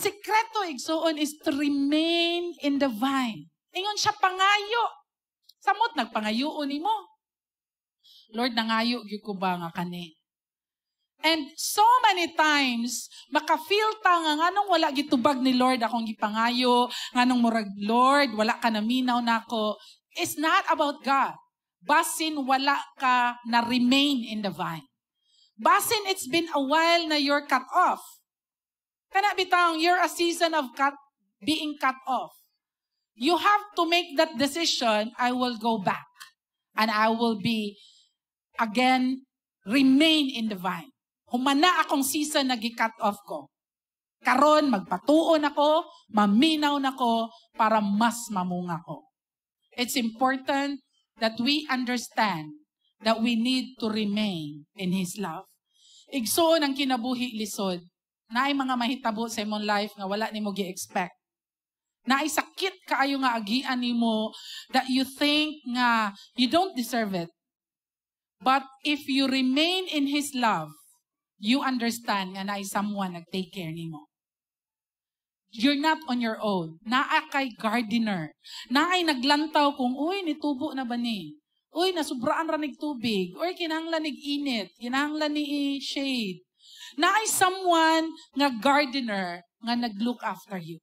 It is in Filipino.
sikreto, igsuon, is to remain in the vine. Ingon siya pangayo. Samot, nagpangayoon ni mo. Lord, nangayo, gyud ko ba nga kani? And so many times, makafeel ta nga nganong wala gitubag ni Lord akong gipangayo, nganong murag, Lord, wala ka naminaw nako. It's not about God. Basin wala ka na remain in the vine. Basin it's been a while na you're cut off. Kana bitang, you're a season of being cut off. You have to make that decision, I will go back. And I will be, again, remain in the vine. Humana akong season na gi-cut off ko. Karon, magpatuon ako, maminaw nako para mas mamunga ko. It's important that we understand that we need to remain in His love. Igsoon ang kinabuhi lisod, na ay mga mahitabo sa imong life nga wala nimo gi-expect. Na ay sakit kaayo nga agian nimo that you think nga you don't deserve it. But if you remain in His love, you understand nga na ay someone nag-take care nimo. You're not on your own. Naa kay gardener. Na ay naglantaw kung, uy, nitubo na ba ni? Uy, nasubraan ra nig tubig. Uy, kinahanglan nig init. Kinahanglan ni shade. Na ay someone nga gardener nga nag-look after you.